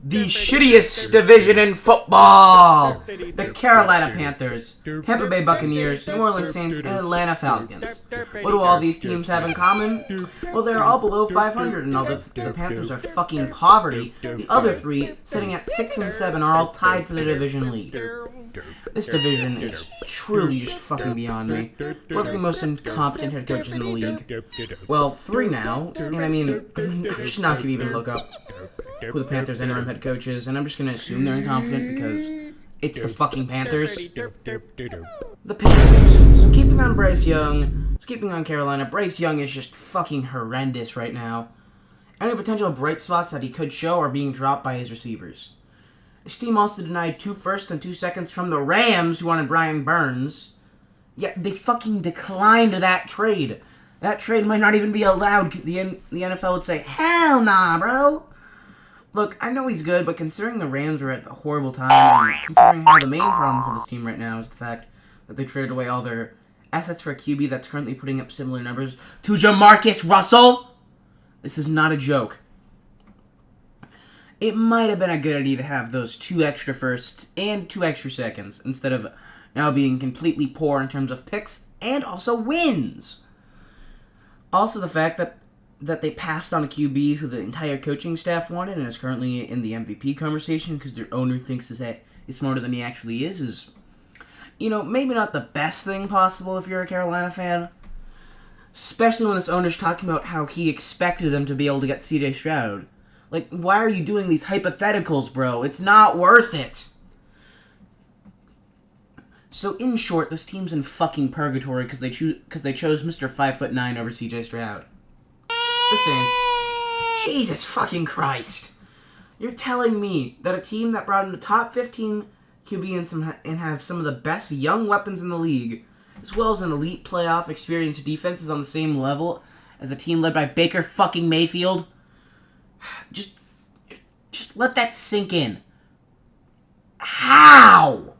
The shittiest division in football! The Carolina Panthers, Tampa Bay Buccaneers, New Orleans Saints, and Atlanta Falcons. What do all these teams have in common? Well, they're all below 500, and although the Panthers are fucking poverty, the other three, sitting at 6 and 7, are all tied for the division lead. This division is truly just fucking beyond me. One of the most incompetent head coaches in the league. Well, 3 now, and I mean, I'm just not gonna even look up who the Panthers' interim head coach is, and I'm just gonna assume they're incompetent because it's the fucking Panthers. The Panthers. So keeping on Bryce Young, keeping on Carolina, Bryce Young is just fucking horrendous right now. Any potential bright spots that he could show are being dropped by his receivers. His team also denied 2 firsts and 2 seconds from the Rams, who wanted Brian Burns. Yet they fucking declined that trade. That trade might not even be allowed. The NFL would say, hell nah, bro. Look, I know he's good, but considering the Rams are at a horrible time, and considering how the main problem for this team right now is the fact that they traded away all their assets for a QB that's currently putting up similar numbers to Jamarcus Russell, this is not a joke. It might have been a good idea to have those 2 extra firsts and 2 extra seconds instead of now being completely poor in terms of picks and also wins. Also, the fact that they passed on a QB who the entire coaching staff wanted and is currently in the MVP conversation because their owner thinks he's smarter than he actually is, you know, maybe not the best thing possible if you're a Carolina fan. Especially when this owner's talking about how he expected them to be able to get CJ Stroud. Like, why are you doing these hypotheticals, bro? It's not worth it. So, in short, this team's in fucking purgatory because they chose Mr. 5'9" over CJ Stroud. The Saints. Jesus fucking Christ. You're telling me that a team that brought in a top 15 QB and have some of the best young weapons in the league, as well as an elite playoff experienced defense, is on the same level as a team led by Baker fucking Mayfield? Just let that sink in. How?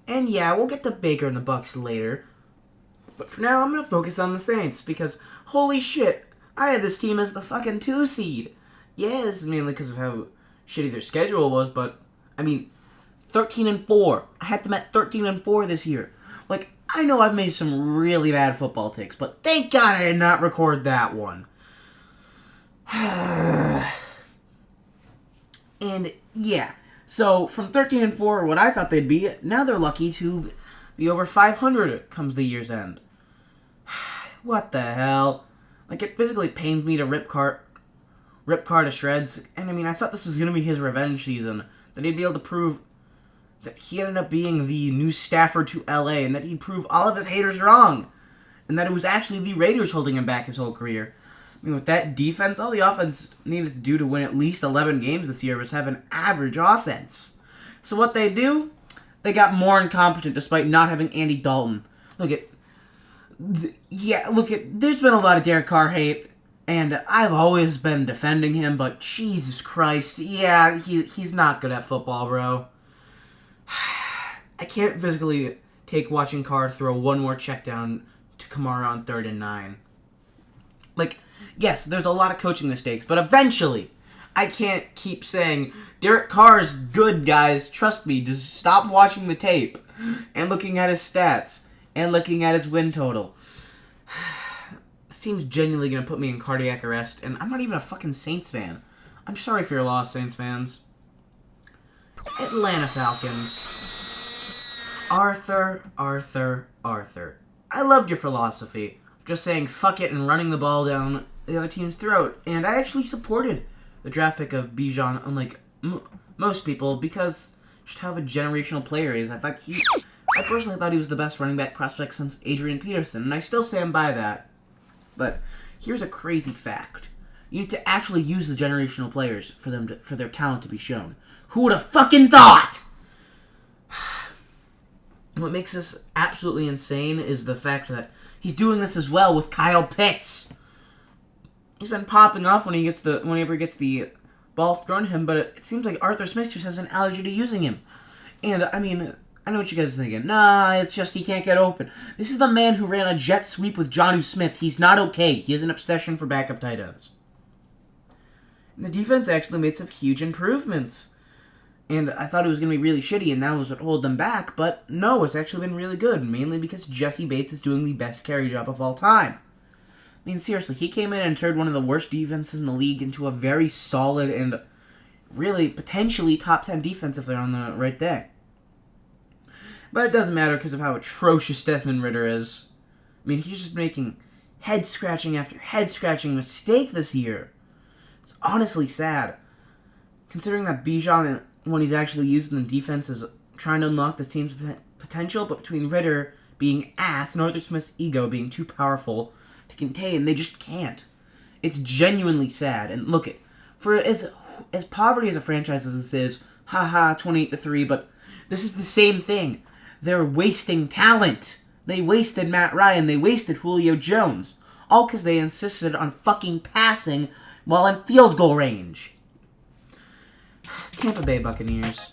And yeah, we'll get to Baker and the Bucks later. But for now, I'm going to focus on the Saints, because holy shit, I had this team as the fucking 2 seed. Yeah, this is mainly because of how shitty their schedule was, but, I mean, 13-4. I had them at 13-4 this year. Like, I know I've made some really bad football takes, but thank God I did not record that one. And, yeah. So, from 13-4, what I thought they'd be, now they're lucky to be over 500 comes the year's end. What the hell? Like, it physically pains me to rip Carr to shreds. And, I mean, I thought this was going to be his revenge season. That he'd be able to prove that he ended up being the new Stafford to LA, and that he'd prove all of his haters wrong. And that it was actually the Raiders holding him back his whole career. I mean, with that defense, all the offense needed to do to win at least 11 games this year was have an average offense. So what they do? They got more incompetent despite not having Andy Dalton. There's been a lot of Derek Carr hate, and I've always been defending him, but Jesus Christ, yeah, he's not good at football, bro. I can't physically take watching Carr throw one more check down to Kamara on 3rd and 9. Like, yes, there's a lot of coaching mistakes, but eventually, I can't keep saying, Derek Carr's good, guys, trust me, just stop watching the tape, and looking at his stats, and looking at his win total. This team's genuinely going to put me in cardiac arrest, and I'm not even a fucking Saints fan. I'm sorry for your loss, Saints fans. Atlanta Falcons. Arthur. I loved your philosophy of just saying fuck it and running the ball down the other team's throat, and I actually supported the draft pick of Bijan, unlike most people, because just how of a generational player he is. I personally thought he was the best running back prospect since Adrian Peterson, and I still stand by that. But here's a crazy fact. You need to actually use the generational players for their talent to be shown. Who would have fucking thought? What makes this absolutely insane is the fact that he's doing this as well with Kyle Pitts. He's been popping off whenever he gets the ball thrown to him, but it seems like Arthur Smith just has an allergy to using him. And, I mean, I know what you guys are thinking. Nah, it's just he can't get open. This is the man who ran a jet sweep with Jonnu Smith. He's not okay. He has an obsession for backup tight ends. the defense actually made some huge improvements. And I thought it was going to be really shitty, and that was what held them back. But no, it's actually been really good, mainly because Jesse Bates is doing the best carry job of all time. I mean, seriously, he came in and turned one of the worst defenses in the league into a very solid and really potentially top 10 defense if they're on the right day. But it doesn't matter because of how atrocious Desmond Ridder is. I mean, he's just making head-scratching after head-scratching mistake this year. It's honestly sad. Considering that Bijan, when he's actually used in the defense, is trying to unlock this team's potential, but between Ridder being ass and Arthur Smith's ego being too powerful to contain, they just can't. It's genuinely sad. And look, for as poverty as a franchise as this is, haha, 28-3, but this is the same thing. They're wasting talent. They wasted Matt Ryan. They wasted Julio Jones. All because they insisted on fucking passing while in field goal range. Tampa Bay Buccaneers.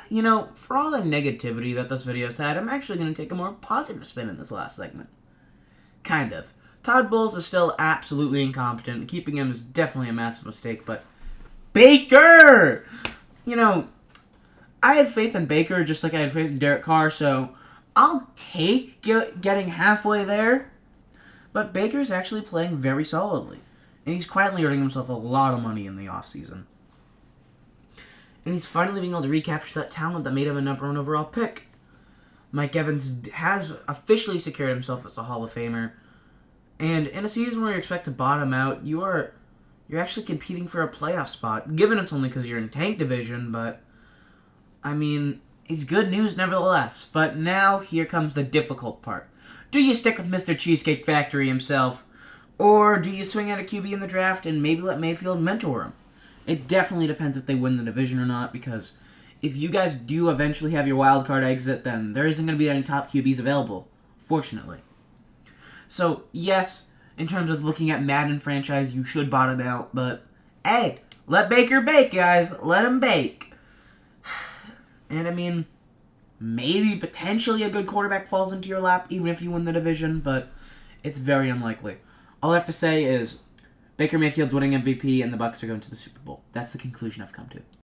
You know, for all the negativity that this video's had, I'm actually going to take a more positive spin in this last segment. Kind of. Todd Bowles is still absolutely incompetent. Keeping him is definitely a massive mistake, but Baker! You know, I had faith in Baker just like I had faith in Derek Carr, so I'll take getting halfway there. But Baker's actually playing very solidly, and he's quietly earning himself a lot of money in the offseason. And he's finally being able to recapture that talent that made him a number 1 overall pick. Mike Evans has officially secured himself as a Hall of Famer. And in a season where you expect to bottom out, you're actually competing for a playoff spot. Given it's only because you're in tank division, but I mean, it's good news nevertheless. But now here comes the difficult part. Do you stick with Mr. Cheesecake Factory himself? Or do you swing at a QB in the draft and maybe let Mayfield mentor him? It definitely depends if they win the division or not, because if you guys do eventually have your wild card exit, then there isn't going to be any top QBs available, fortunately. So, yes, in terms of looking at Madden franchise, you should bottom out, but hey, let Baker bake, guys. Let him bake. And I mean, maybe potentially a good quarterback falls into your lap, even if you win the division, but it's very unlikely. All I have to say is Baker Mayfield's winning MVP and the Bucs are going to the Super Bowl. That's the conclusion I've come to.